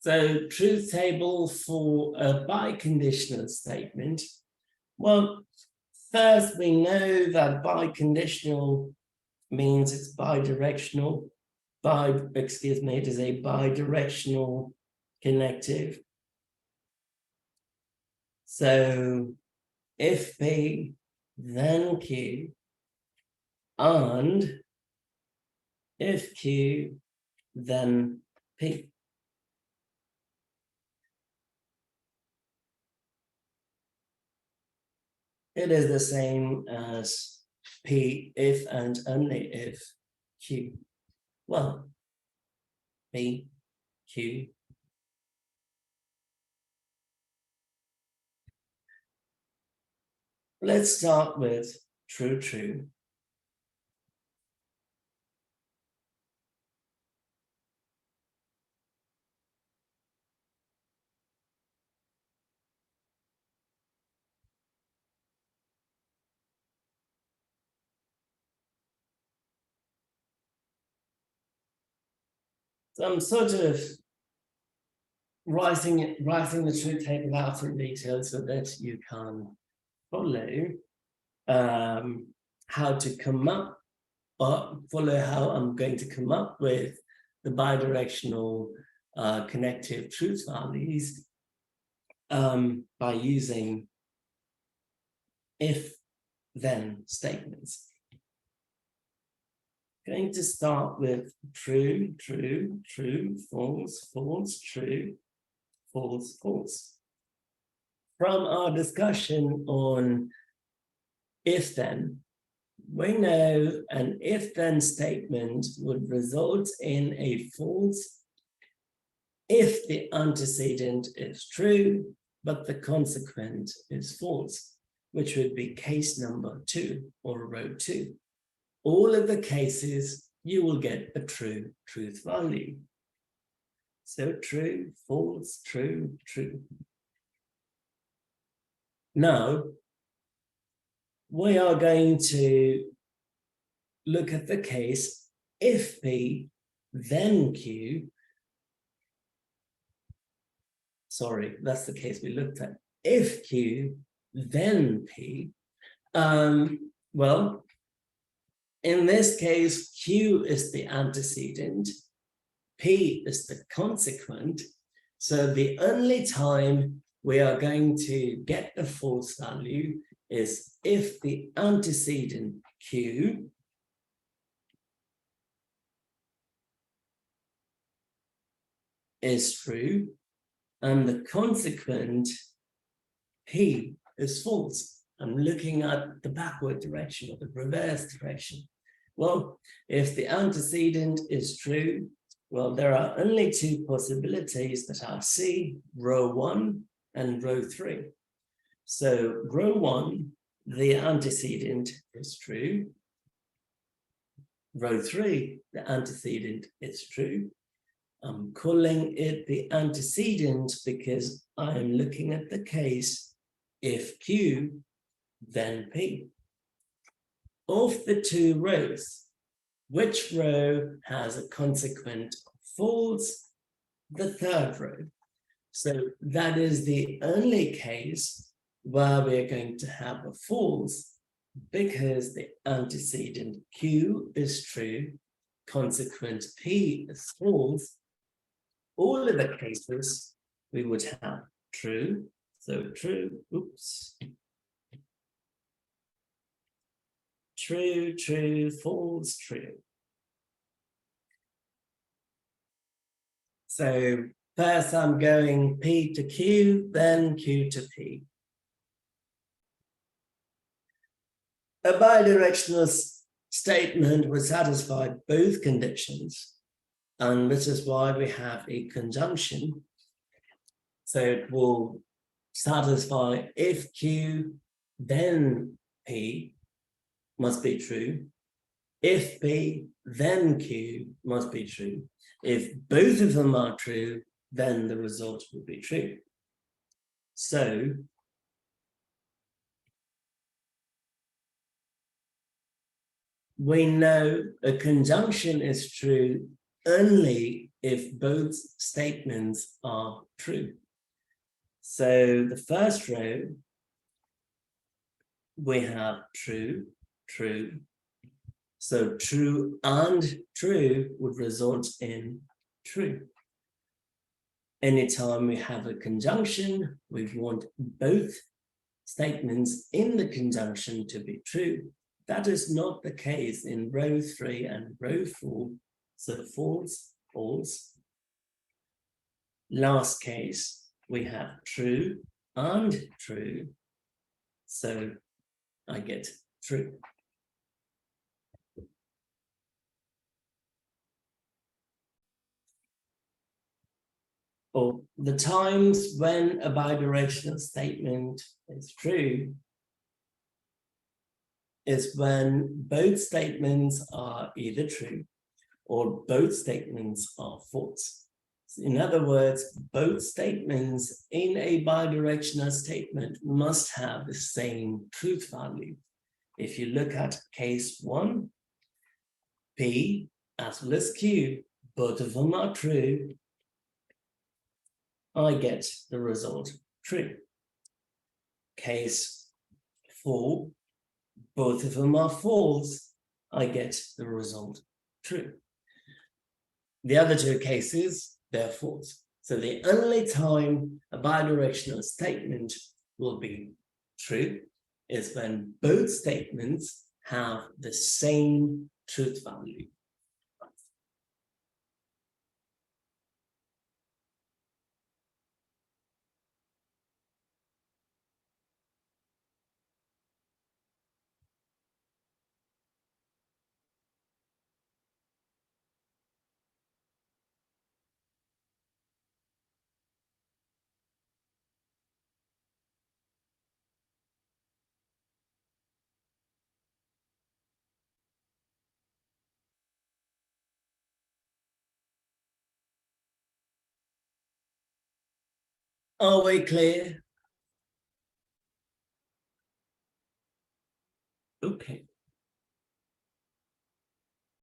So truth table for a biconditional statement. Well, first we know that biconditional means it's bidirectional. It is a bidirectional connective. So if P, then Q, and if Q, then P. It is the same as P if and only if Q. Well, P, Q. Let's start with true, true. So I'm sort of writing the truth table out in detail so that you can follow how to come up, or follow how I'm going to come up with the bidirectional connective truth values by using if-then statements. Going to start with true, true, true, false, false, true, false, false. From our discussion on if-then, we know an if-then statement would result in a false if the antecedent is true, but the consequent is false, which would be case number 2 or row 2. All of the cases, you will get a true truth value. So true, false, true, true. Now, we are going to look at the case if P, then Q. Sorry, that's the case we looked at. If Q, then P. Well, in this case, Q is the antecedent, P is the consequent. So the only time we are going to get a false value is if the antecedent Q is true and the consequent P is false. I'm looking at the backward direction or the reverse direction. Well, if the antecedent is true, well, there are only 2 possibilities that are C, row 1 and row 3. So row 1, the antecedent is true. Row 3, the antecedent is true. I'm calling it the antecedent because I am looking at the case if Q, then P. Of the 2 rows, which row has a consequent false? The 3rd row. So that is the only case where we're going to have a false because the antecedent Q is true, consequent P is false. All of the cases we would have true, so true, oops. True, true, false, true. So first I'm going P to Q, then Q to P. A bidirectional statement would satisfy both conditions, and this is why we have a conjunction. So it will satisfy if Q, then P must be true. If P, then Q must be true. If both of them are true, then the result will be true. So we know a conjunction is true only if both statements are true. So the first row, we have true, true. So true and true would result in true. Anytime we have a conjunction, we want both statements in the conjunction to be true. That is not the case in row 3 and row 4. So false, false. Last case, we have true and true. So I get true. Or the times when a bidirectional statement is true is when both statements are either true or both statements are false. In other words, both statements in a bidirectional statement must have the same truth value. If you look at case 1, P as well as Q, both of them are true, I get the result true. Case 4, both of them are false, I get the result true. The other two cases, they're false. So the only time a bidirectional statement will be true is when both statements have the same truth value. Are we clear? Okay.